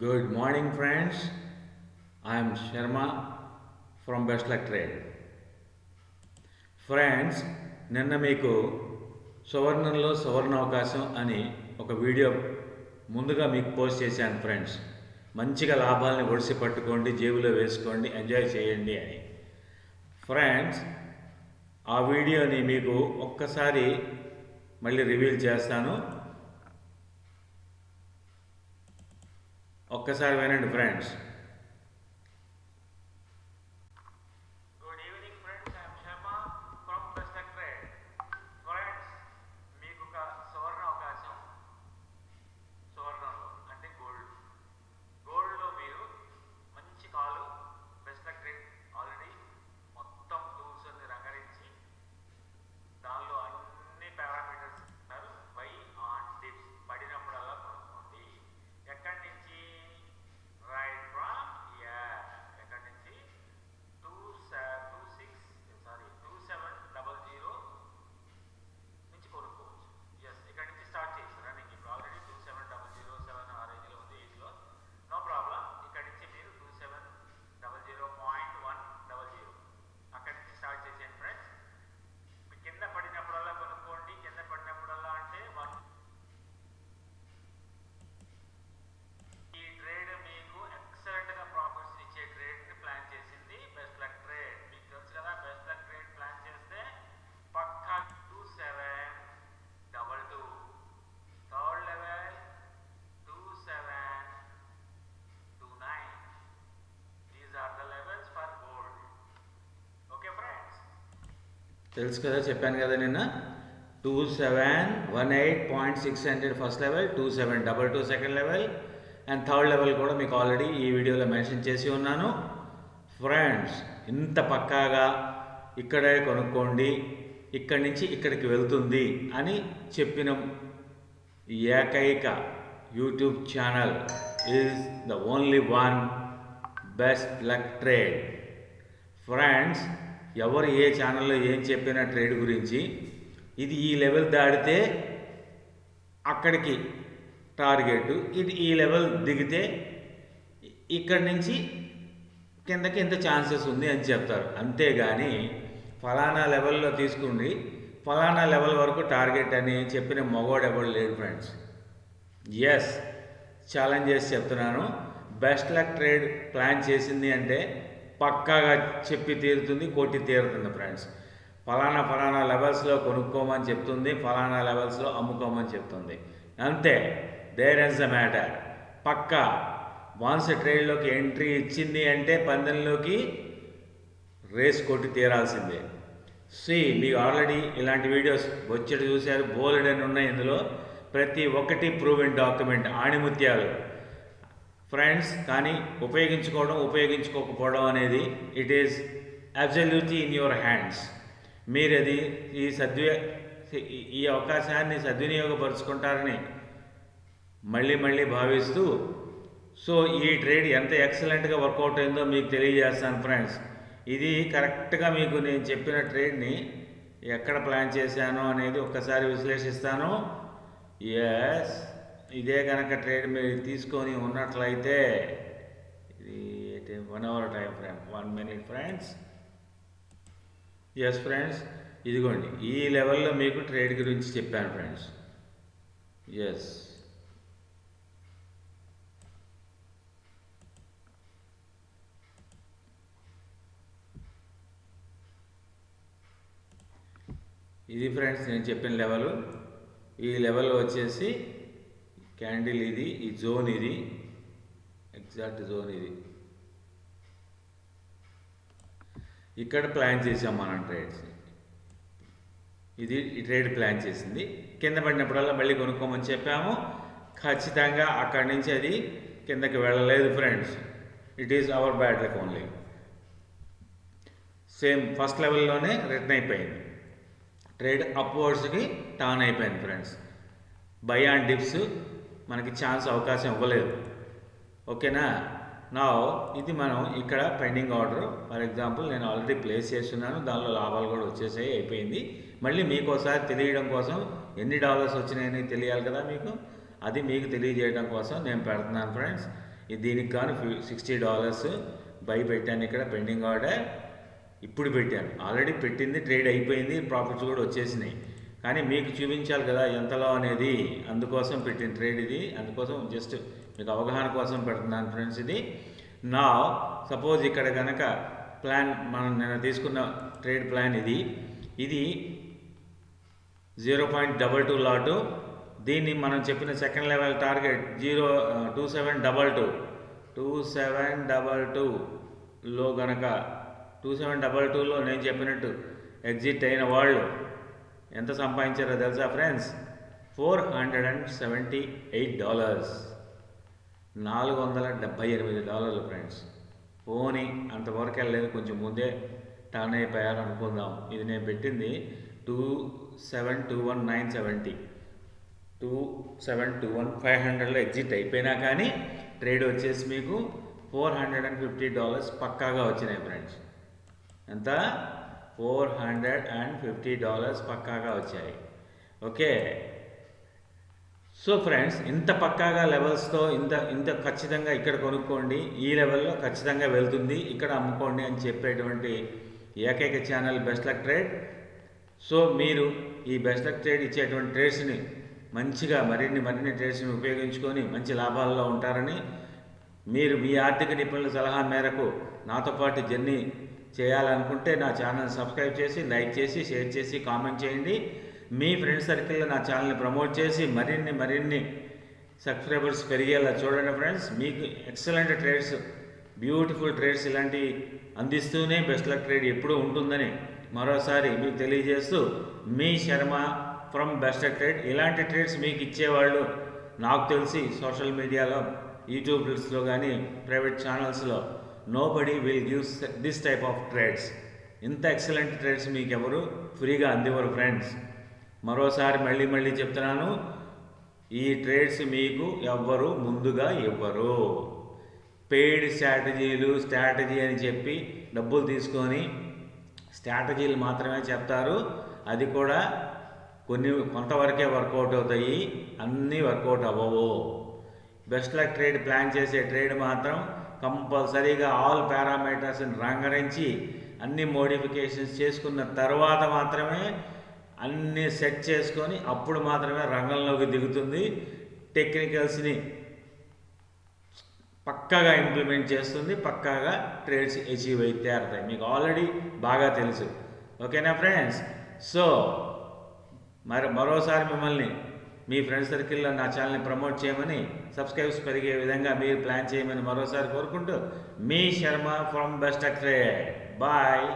Good morning, friends. I am Sharma from Best Luck Trade. Friends, నిన్న మీకు సువర్ణంలో సువర్ణ అవకాశం అని ఒక వీడియో ముందుగా మీకు పోస్ట్ చేశాను ఫ్రెండ్స్. మంచిగా లాభాలని ఒడిసి పట్టుకోండి, జేబులో వేసుకోండి, ఎంజాయ్ చేయండి అని. ఫ్రెండ్స్, ఆ వీడియోని మీకు ఒక్కసారి మళ్ళీ రివీల్ చేస్తాను. ఒక్కసారి వినండి friends. Good evening friends, I'm Sharma from Best luck trade. Friends, మీకు ఒక సువర్ణ అవకాశం. సువర్ణంలో అంటే గోల్డ్లో మీరు మంచి కాలు. బెస్ట్ లక్ ట్రేడ్ ఆల్రెడీ మొత్తం టూల్స్ అన్ని రంగరించి దానిలో అన్ని పారామీటర్స్ ఇస్తారు. బై ఆన్ డిప్స్ పడినప్పుడల్లా కొనుక్కోండి. ఎక్కడి నుంచి? రైట్ ఫ్రమ్ ఎక్కడి నుంచి? 2700 నుంచి కొనుక్కోవచ్చు. ఎస్, ఇక్కడ నుంచి స్టార్ట్ చేసి రన్నింగ్. ఇప్పుడు ఆల్రెడీ 2700 ఆ రేంజ్లో ఉంది, 8లో. No problem. ఇక్కడ నుంచి మీరు 2700.100 అక్కడి నుంచి స్టార్ట్ చేసేయండి ఫ్రెండ్స్. కింద పడినప్పుడల్లా కొనుక్కోండి. కింద పడినప్పుడల్లా అంటే ఈ ట్రేడ్ మీకు ఎక్సలెంట్గా ప్రాఫిట్స్ ఇచ్చే ట్రేడ్ని ప్లాన్ చేసింది బెస్ట్ లక్ ట్రేడ్. మీకు తెలుసు కదా, బెస్ట్ లక్ ట్రేడ్ ప్లాన్ చేస్తే పక్కా 2722, third level 2729. These are the levels for gold. Okay friends, తెలుసు కదా, చెప్పాను కదా నిన్న. 2718.600 first level, 2722 second level, and third level కూడా మీకు ఆల్రెడీ ఈ వీడియోలో మెన్షన్ చేసి ఉన్నాను. ఫ్రెండ్స్, ఇంత పక్కాగా ఇక్కడే కొనుక్కోండి, ఇక్కడి నుంచి ఇక్కడికి వెళ్తుంది అని చెప్పిన ఏకైక YouTube channel is the only one best luck trade. Friends, ఎవరు ఏ ఛానల్లో ఏం చెప్పిన ట్రేడ్ గురించి, ఇది ఈ లెవెల్ దాడితే అక్కడికి టార్గెట్, ఇది ఈ లెవెల్ దిగితే ఇక్కడి నుంచి కిందకి ఇంత ఛాన్సెస్ ఉంది అని చెప్తారు. అంతేగాని ఫలానా లెవెల్లో తీసుకుండి ఫలానా లెవెల్ వరకు టార్గెట్ అని చెప్పిన మగవాడు ఎవరు లేడు ఫ్రెండ్స్. ఎస్, ఛాలెంజ్ చేసి చెప్తున్నాను. బెస్ట్ లక్ ట్రేడ్ ప్లాన్ చేసింది అంటే పక్కాగా చెప్పి తీరుతుంది, కొట్టి తీరుతుంది ఫ్రెండ్స్. ఫలానా లెవెల్స్లో కొనుక్కోమని చెప్తుంది, ఫలానా లెవెల్స్లో అమ్ముకోమని చెప్తుంది. అంతే, దేర్ ఇస్ ద మ్యాటర్. పక్కా వన్స్ ట్రేడ్లోకి ఎంట్రీ ఇచ్చింది అంటే పందెంలోకి రేస్ కొట్టి తీరాల్సిందే. మీకు ఆల్రెడీ ఇలాంటి వీడియోస్ వచ్చేటి చూశారు, బోల్డ్ అని ఉన్నాయి. ఇందులో ప్రతి ఒక్కటి ప్రూవెన్ డాక్యుమెంట్, ఆణిముత్యాలు ఫ్రెండ్స్. కానీ ఉపయోగించుకోకపోవడం అనేది it is absolutely in your hands. మీరు అది ఈ అవకాశాన్ని సద్వినియోగపరుచుకుంటారని మళ్ళీ భావిస్తూ, సో ఈ ట్రేడ్ ఎంత ఎక్సలెంట్గా వర్కౌట్ అయిందో మీకు తెలియజేస్తాను ఫ్రెండ్స్. ఇది కరెక్ట్గా మీకు నేను చెప్పిన ట్రేడ్ని ఎక్కడ ప్లాన్ చేశానో అనేది ఒక్కసారి విశ్లేషిస్తాను. ఎస్, ఇదే కనుక ట్రేడ్ మీరు తీసుకొని ఉన్నట్లయితే, ఇది 1 hour time frame, 1 minute friends. Yes friends, ఇదిగోండి ఈ లెవెల్లో మీకు ట్రేడ్ గురించి చెప్పాను ఫ్రెండ్స్. ఎస్, ఇది ఫ్రెండ్స్ నేను చెప్పిన లెవెల్. ఈ లెవెల్ వచ్చేసి క్యాండిల్ ఇది, ఈ జోన్ ఇది, ఎగ్జాక్ట్ జోన్ ఇది. ఇక్కడ ప్లాన్ చేసాం మనం ట్రేడ్స్. ఇది ఈ ట్రేడ్ ప్లాన్ చేసింది. కింద పడినప్పుడల్లా మళ్ళీ కొనుక్కోమని చెప్పాము. ఖచ్చితంగా అక్కడి నుంచి అది కిందకి వెళ్ళలేదు friends. It is our bad luck only. Same first లెవెల్లోనే రిటర్న్ అయిపోయింది. ట్రేడ్ అప్వర్డ్స్కి టర్న్ అయిపోయింది ఫ్రెండ్స్. బై ఆన్ డిప్స్ మనకి అవకాశం ఇవ్వలేదు. ఓకేనా? నా ఇది మనం ఇక్కడ పెండింగ్ ఆర్డర్ ఫర్ ఎగ్జాంపుల్ నేను ఆల్రెడీ ప్లేస్ చేస్తున్నాను, దానిలో లాభాలు కూడా వచ్చేసాయి, అయిపోయింది. మళ్ళీ మీకు ఒకసారి తెలియడం కోసం ఎన్ని డాలర్స్ వచ్చినాయని తెలియాలి కదా మీకు, అది మీకు తెలియజేయడం కోసం నేను పెడుతున్నాను ఫ్రెండ్స్. దీనికి గాను $60 బై పెట్టాను. ఇక్కడ పెండింగ్ ఆర్డర్ ఇప్పుడు పెట్టాను. ఆల్రెడీ పెట్టింది ట్రేడ్ అయిపోయింది, ప్రాఫిట్స్ కూడా వచ్చేసినాయి. కానీ మీకు చూపించాలి కదా ఎంతలో అనేది, అందుకోసం పెట్టిన ట్రేడ్ ఇది. అందుకోసం జస్ట్ మీకు అవగాహన కోసం పెడుతున్నాను ఫ్రెండ్స్. ఇది నా సపోజ్ ఇక్కడ కనుక ప్లాన్ మనం నేను తీసుకున్న ట్రేడ్ ప్లాన్ ఇది 0.22 లాటు. దీన్ని మనం చెప్పిన సెకండ్ లెవెల్ టార్గెట్ 2722లో కనుక 2722లో నేను చెప్పినట్టు ఎగ్జిట్ అయిన వాళ్ళు ఎంత సంపాదించారో తెలుసా ఫ్రెండ్స్? $478, $478 ఫ్రెండ్స్. పోనీ అంతవరకు వెళ్ళలేదు, కొంచెం ముందే టర్న్ అయిపోయారు అనుకుందాం. ఇది నేను పెట్టింది 2721,970, 2721,500లో ఎగ్జిట్ అయిపోయినా కానీ ట్రేడ్ వచ్చేసి మీకు $450 పక్కాగా వచ్చినాయి ఫ్రెండ్స్. ఎంత? $450 పక్కాగా వచ్చాయి. ఓకే. సో ఫ్రెండ్స్, ఇంత పక్కాగా లెవెల్స్తో ఇంత ఖచ్చితంగా ఇక్కడ కొనుక్కోండి, ఈ లెవెల్లో ఖచ్చితంగా వెళ్తుంది, ఇక్కడ అమ్ముకోండి అని చెప్పేటువంటి ఏకైక channel best luck trade. So మీరు ఈ బెస్ట్ లక్ ట్రేడ్ ఇచ్చేటువంటి ట్రేడ్స్ని మంచిగా మరిన్ని ట్రేడ్స్ని ఉపయోగించుకొని మంచి లాభాల్లో ఉంటారని, మీరు మీ ఆర్థిక నిపుణుల సలహా మేరకు నాతో పాటు జర్నీ చేయాలనుకుంటే నా ఛానల్ సబ్స్క్రైబ్ చేసి, లైక్ చేసి, షేర్ చేసి, కామెంట్ చేయండి. మీ ఫ్రెండ్ సర్కిల్లో నా ఛానల్ని ప్రమోట్ చేసి మరిన్ని సబ్స్క్రైబర్స్ పెరిగేలా చూడండి ఫ్రెండ్స్. మీకు ఎక్సలెంట్ ట్రేడ్స్, బ్యూటిఫుల్ ట్రేడ్స్ ఇలాంటివి అందిస్తూనే బెస్ట్ లక్ ట్రేడ్ ఎప్పుడూ ఉంటుందని మరోసారి మీకు తెలియజేస్తూ, మీ Sharma from Best luck Trade. ఇలాంటి ట్రేడ్స్ మీకు ఇచ్చేవాళ్ళు నాకు తెలిసి సోషల్ మీడియాలో, యూట్యూబ్స్లో కానీ ప్రైవేట్ ఛానల్స్లో nobody will gives this type of trades. ఇంత ఎక్సలెంట్ ట్రేడ్స్ మీకు ఎవరు ఫ్రీగా అందివ్వరు ఫ్రెండ్స్. మరోసారి మళ్ళీ చెప్తున్నాను, ఈ ట్రేడ్స్ మీకు ఎవ్వరు ముందుగా ఇవ్వరు. పెయిడ్ స్ట్రాటజీ అని చెప్పి డబ్బులు తీసుకొని స్ట్రాటజీలు మాత్రమే చెప్తారు. అది కూడా కొంతవరకే వర్కౌట్ అవుతాయి, అన్నీ వర్కౌట్ అవ్వవు. బెస్ట్ లక్ ట్రేడ్ ప్లాన్ చేసే ట్రేడ్ మాత్రం కంపల్సరీగా ఆల్ పారామీటర్స్ని రంగరించి అన్ని మోడిఫికేషన్స్ చేసుకున్న తర్వాత మాత్రమే, అన్నీ సెట్ చేసుకొని అప్పుడు మాత్రమే రంగంలోకి దిగుతుంది. టెక్నికల్స్ని పక్కాగా ఇంప్లిమెంట్ చేస్తుంది, పక్కాగా ట్రేడ్స్ అచీవ్ అయితే తీరుతాయి. మీకు ఆల్రెడీ బాగా తెలుసు. ఓకేనా ఫ్రెండ్స్? సో మరోసారి మిమ్మల్ని మీ ఫ్రెండ్ సర్కిల్లో నా ఛానల్ని ప్రమోట్ చేయమని, సబ్స్క్రైబ్స్ పెరిగే విధంగా మీరు ప్లాన్ చేయమని మరోసారి కోరుకుంటూ, మీ Sharma from Best luck Trade. Bye.